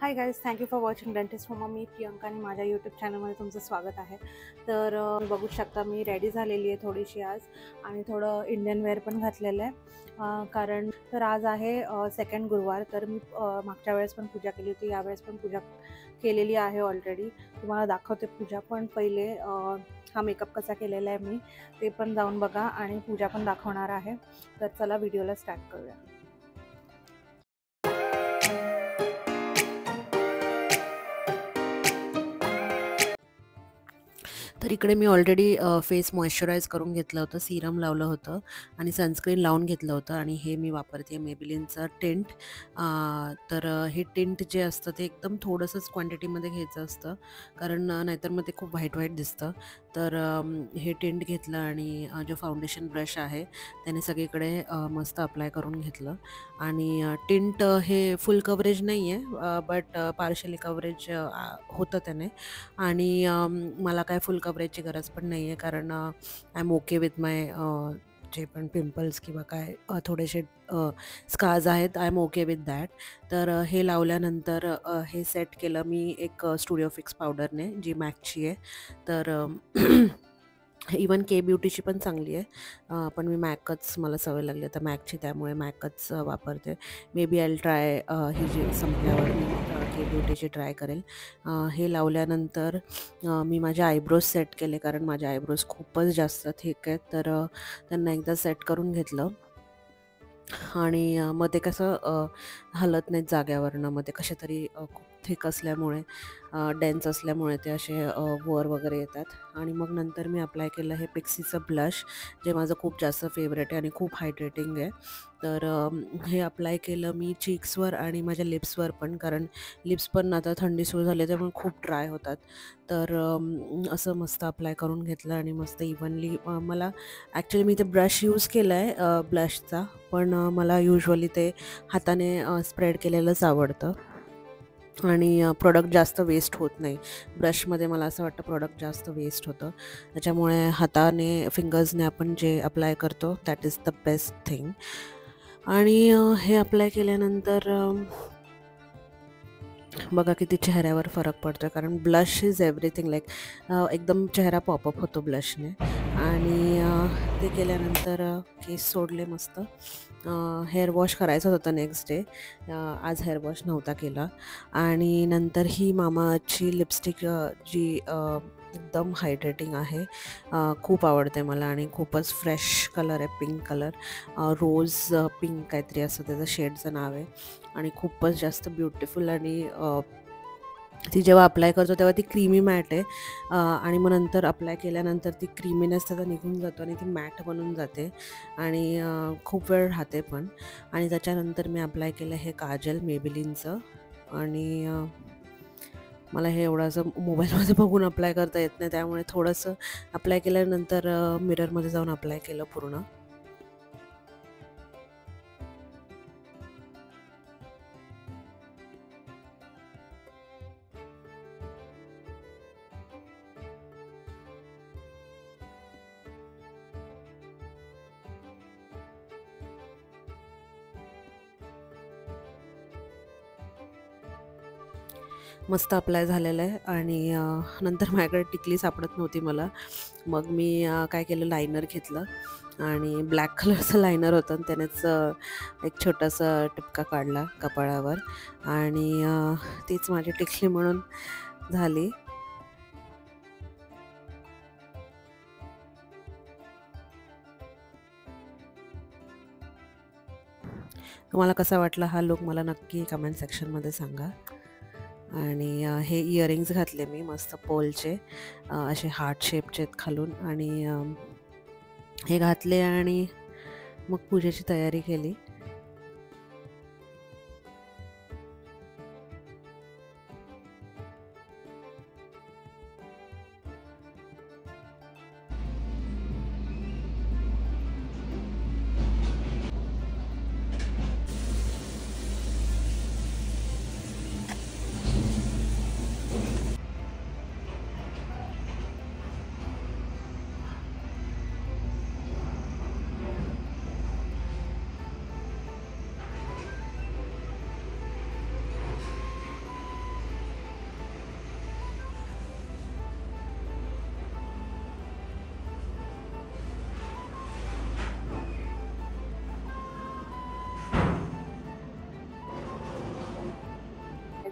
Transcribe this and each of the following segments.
Hi guys, thank you for watching dentist होमा. मी प्रियंका आणि माझ्या यूट्यूब चॅनलमध्ये तुमचं स्वागत आहे. तर बघू शकता मी रेडी झालेली आहे थोडीशी आज, आणि थोडं इंडियन वेअर पण घातलेलं आहे. कारण तर आज आहे सेकंड गुरुवार. तर मी मागच्या वेळेस पण पूजा केली होती, यावेळेस पण पूजा केलेली आहे ऑलरेडी. तुम्हाला दाखवते पूजा, पण पहिले हा मेकअप कसा केलेला आहे मी ते पण जाऊन बघा, आणि पूजा पण दाखवणार आहे. तर चला व्हिडिओला स्टार्ट करूया. तर इकडे मी ऑलरेडी फेस मॉइश्चराइज करून घेतलं होतं, सीरम लावलं होतं आणि सनस्क्रीन लावून घेतलं होतं. आणि हे मी वापरते मेबेलिनचं टिंट. तर हे टिंट जे असतं ते एकदम थोडंसंच क्वांटिटीमध्ये घ्यायचं असतं, कारण नाहीतर मग ते खूप व्हाईट दिसतं. तर हे टिंट घेतलं आणि जो फाउंडेशन ब्रश आहे त्याने सगळीकडे मस्त अप्लाय करून घेतलं. आणि टिंट हे फुल कव्हरेज नाही आहे, बट पार्शली कव्हरेज होतं त्याने. आणि मला काय फुल कव्हरेजची गरज पण नाही आहे, कारण I am okay with my जे पण पिंपल्स किंवा काय थोडेसे स्कार्स आहेत, I am okay with that. तर हे लावल्यानंतर हे सेट केलं मी एक स्टुडिओ फिक्स पावडरने, जी मॅकची आहे. तर इवन के ब्युटीची पण चांगली आहे, पण मी मॅकच, मला सवय लागली आता मॅकची, त्यामुळे मॅकच वापरते. मे बी आय ट्राय ही जी संपल्यावर मी के ब्युटीची ट्राय करेल. हे लावल्यानंतर मी माझे आयब्रोज सेट केले, कारण माझे आयब्रोज खूपच जास्त थिक आहेत. तर त्यांना एकदा सेट करून घेतलं. आणि मग ते कसं हलत नाहीत जाग्यावरनं, मग ते कसे तरी खूप थिक असल्यामुळे, डेन्स असल्यामुळे ते असे वर वगैरे येतात. आणि मग नंतर मी अप्लाय केलं हे पिक्सीचं ब्लश, जे माझं खूप जास्त फेवरेट आहे आणि खूप हायड्रेटिंग आहे. तर हे अप्लाय केलं मी चीक्सवर आणि माझ्या लिप्सवर पण, कारण लिप्स पण आता थंडी सुरू झाली त्यामुळे खूप ड्राय होतात. तर असं मस्त अप्लाय करून घेतलं आणि मस्त इव्हनली, मला ॲक्च्युली मी ते ब्रश यूज केलं आहे ब्लशचा, पण मला युजली ते हाताने स्प्रेड केलेलंच आवडतं. आणि प्रोडक्ट जास्त वेस्ट होत नाही. ब्रशमध्ये मला असं वाटतं प्रोडक्ट जास्त वेस्ट होतं, त्याच्यामुळे हाताने, फिंगर्सने आपण जे अप्लाय करतो that is the best thing. आणि हे अप्लाय केल्यानंतर बघा किती चेहऱ्यावर फरक पडतो, कारण ब्लश इज एव्हरीथिंग. लाईक एकदम चेहरा पॉपअप होतो ब्लशने. आणि ते केल्यानंतर केस सोडले मस्त. हेअर वॉश करायचं होतं नेक्स्ट डे, आज हेअर वॉश नव्हता केला. आणि नंतर ही मामाची लिपस्टिक, जी एकदम हायड्रेटिंग आहे, खूप आवडते मला आणि खूपच फ्रेश कलर आहे, पिंक कलर, रोज पिंक काहीतरी असं त्याचं शेडचं नाव आहे. आणि खूपच जास्त ब्युटिफुल, आणि ती जेव्हा अप्लाय करतो तेव्हा ती क्रीमी मॅट आहे, आणि मग नंतर अप्लाय केल्यानंतर ती क्रीमीनेस त्याचा निघून जातो आणि ती मॅट बनून जाते, आणि खूप वेळ राहते पण. आणि त्याच्यानंतर मी अप्लाय केलं हे काजल मेबेलिनचं. आणि मला हे एवढं असं मोबाईलमध्ये बघून अप्लाय करता येत नाही, त्यामुळे थोडंसं अप्लाय केल्यानंतर मिररमध्ये जाऊन अप्लाय केलं पूर्ण. मस्त अप्लाय झालेलं आहे. आणि नंतर माझ्याकडे टिकली सापडत नव्हती मला, मग मी काय केलं, लायनर घेतलं, आणि ब्लॅक कलरचं लायनर होतं, आणि त्यानेच एक छोटासा टिपका काढला कपाळावर, आणि तीच माझी टिकली म्हणून झाली. तुम्हाला कसा वाटला हा लुक, मला नक्की कमेंट सेक्शनमध्ये सांगा. आणि हे इयरिंग्स घातले मी मस्त पोलचे, असे हार्ट शेपचे खालून, आणि हे घातले आणि मग पूजेची तयारी केली.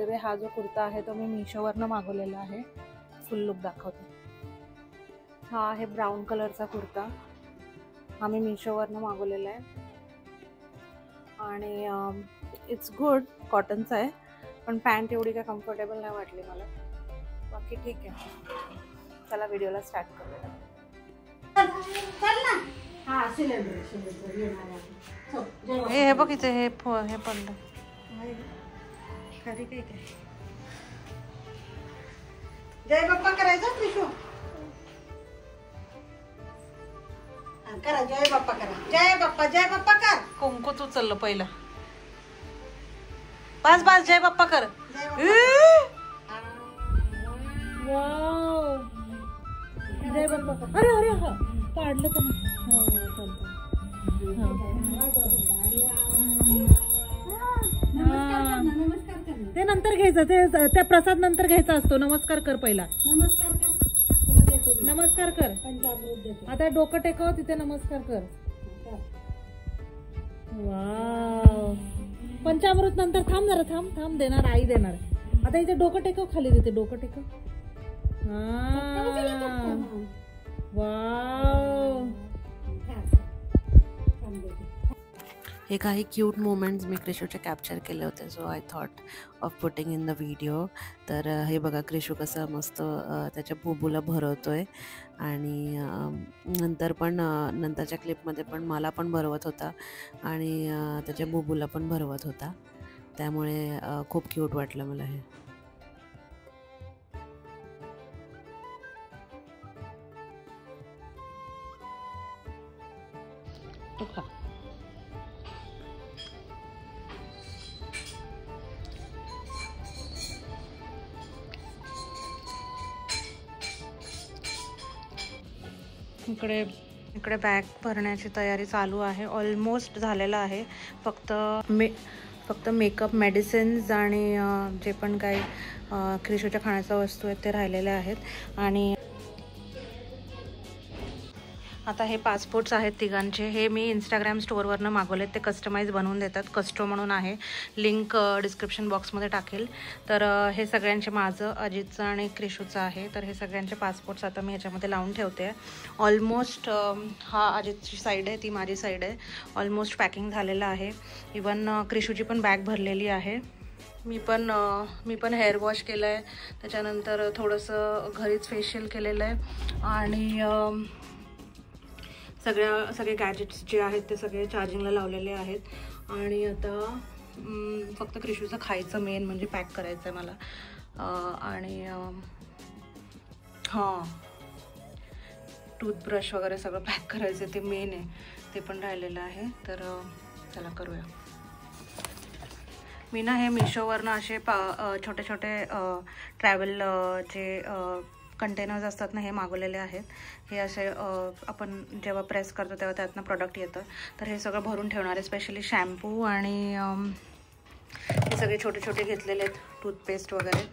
वे हा जो कुर्ता आहे तो मी मीशोवरनं मागवलेला आहे. फुल लुक दाखवते. हा आहे ब्राऊन कलरचा कुर्ता. हा मी मीशोवरनं मागवलेला आहे आणि इट्स गुड, कॉटनचा आहे, पण पॅन्ट एवढी काय कम्फर्टेबल नाही वाटली मला. बाकी ठीक आहे. चला व्हिडिओला स्टार्ट करूया. हे बघ इथे हे पडलं खरी काय काय. जय बाप्पा करायचं विशू करा. जय बाप्पा करा. जय बाप्पा कर. कुंकू तू चाललं पहिला. बस बस जय बाप्पा कर. जय बाप्पा. अरे अरे हा पाडलं तर ते नंतर घ्यायचं. ते त्या प्रसाद नंतर घ्यायचा असतो. नमस्कार कर पहिला. नमस्कार कर. आता डोकं टेकव तिथे नमस्कार कर. वाव. पंचामृत नंतर थांब जरा. थांब देणार आई देणार. आता इथे डोकं टेकव खाली. तिथे डोकं टेकव. वाव. हे काही क्यूट मोमेंट्स मी क्रिशूचे कॅप्चर केले होते, so I thought of putting in the video. तर हे बघा क्रिशू कसं मस्त त्याच्या बुबूला भरवतोय आणि नंतरच्या क्लिपमध्ये पण मला पण भरवत होता आणि त्याच्या बुबूला पण भरवत होता. त्यामुळे खूप क्यूट वाटलं मला हे. इकडे बॅग भरण्याची तयारी चालू आहे. ऑलमोस्ट झालेला आहे. फक्त मेकअप, मेडिसिन्स आणि जे पण काही क्रिशूच्या खाण्याच्या वस्तू आहेत ते राहिलेले आहेत. आणि आता हे पासपोर्ट्स आहेत तिघांचे. हे मी इंस्टाग्राम स्टोअरवरनं मागवलेत. ते कस्टमाइज बनवून देतात. कस्टो म्हणून आहे. लिंक डिस्क्रिप्शन बॉक्समध्ये टाकेल. तर हे सगळ्यांचे, माझं, अजितचं आणि क्रिशूचं आहे. तर हे सगळ्यांचे पासपोर्ट्स आता मी ह्याच्यामध्ये लावून ठेवते. ऑलमोस्ट हा अजितची साईड आहे, ती माझी साईड आहे. ऑलमोस्ट पॅकिंग झालेलं आहे. इवन क्रिशूची पण बॅग भरलेली आहे. मी पण हेअर वॉश केलं आहे. त्याच्यानंतर थोडंसं घरीच फेशियल केलेलं आहे आणि सगळे गॅजेट्स जे आहेत ते सगळे चार्जिंगला लावलेले आहेत. आणि आता फक्त क्रिशूचं खायचं मेन म्हणजे पॅक करायचं आहे मला. आणि हां, टूथब्रश वगैरे सगळं पॅक करायचं आहे, ते मेन आहे. ते पण राहिलेलं आहे. तर चला करूया. मी ना हे मिशोवरनं असे छोटे छोटे ट्रॅव्हल जे कंटेनर्स असतात ना, हे मागवलेले आहेत. हे असे आपण जेव्हा प्रेस करतो तेव्हा त्यातनं प्रोडक्ट येतं. तर हे सगळं भरून ठेवणार आहे. स्पेशली शॅम्पू आणि हे सगळे छोटे छोटे घेतलेले आहेत. टूथपेस्ट वगैरे,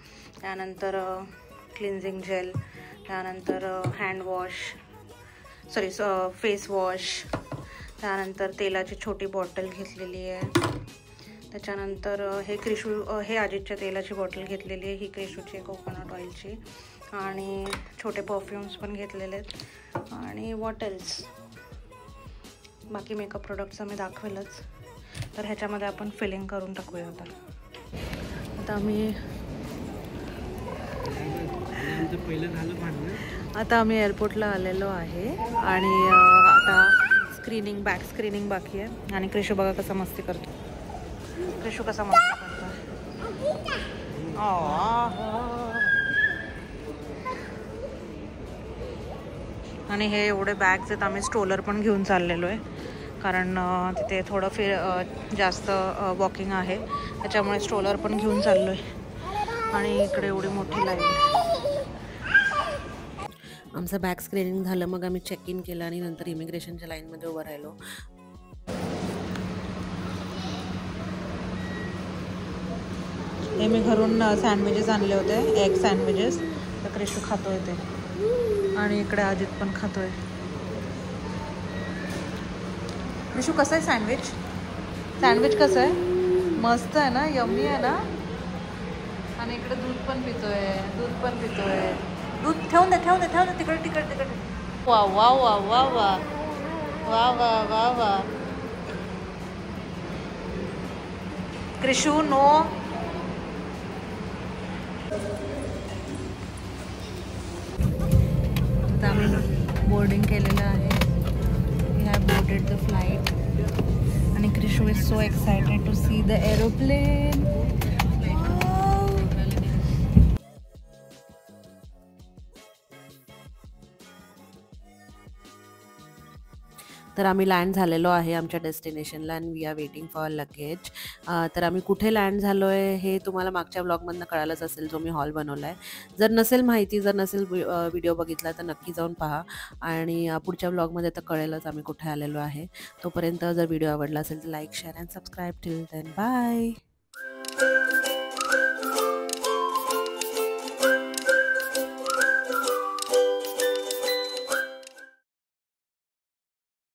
त्यानंतर क्लिन्झिंग जेल, त्यानंतर फेस वॉश, त्यानंतर तेलाची छोटी बॉटल घेतलेली आहे. त्याच्यानंतर हे अजितच्या तेलाची बॉटल घेतलेली आहे. ही क्रिशूची कोकोनट ऑइलची. आणि छोटे परफ्यूम्स पण घेतलेले आहेत. आणि व्हॉट एल्स, बाकी मेकअप प्रोडक्ट्स मी दाखवेलच. तर ह्याच्यामध्ये आपण फिलिंग करून टाकूया. आता आम्ही एअरपोर्टला आलेलो आहे आणि आता बॅक स्क्रीनिंग बाकी आहे. आणि क्रिशू बघा कसा मस्ती करतो. आणि हे एवढे बॅग्स आहेत. आम्ही स्ट्रोलर पण घेऊन चाललेलो आहे, कारण तिथे थोडं जास्त वॉकिंग आहे, त्याच्यामुळे स्ट्रोलर पण घेऊन चाललो आहे. आणि इकडे एवढी मोठी लाईन. आमचं बॅग स्क्रीनिंग झालं, मग आम्ही चेक इन केलं आणि नंतर इमिग्रेशनच्या लाईनमध्ये उभं राहिलो. हे मी घरून सँडविचेस आणले होते, एग सँडविचेस. तर क्रिशू खातोय ते, आणि इकडे अजित पण खातोय. क्रिशू कसं आहे सँडविच कसं आहे? मस्त आहे ना, यम्मी आहे ना. आणि इकडे दूध पण पितोय, दूध ठेवून दे तिकडे. वा वा वा वा वा वा वा वा वा. क्रिशू नो. आता आम्ही बोर्डिंग केलेलं आहे. We have boarded the flight आणि Krishu is so excited to see the aeroplane. तर आम्ही लँड झालेलो आहे आमच्या डेस्टिनेशनला आणि we are waiting for luggage. तर आम्ही कुठे लँड झालो आहे हे तुम्हाला मागच्या ब्लॉगमधनं कळालंच असेल, जो मी हॉल बनवला आहे. जर नसेल माहिती, जर नसेल व्हिडिओ बघितला तर नक्की जाऊन पहा आणि पुढच्या ब्लॉगमध्ये तर कळेलच आम्ही कुठे आलेलो आहे. तोपर्यंत जर व्हिडिओ आवडला असेल तर like, share and subscribe. Till then bye.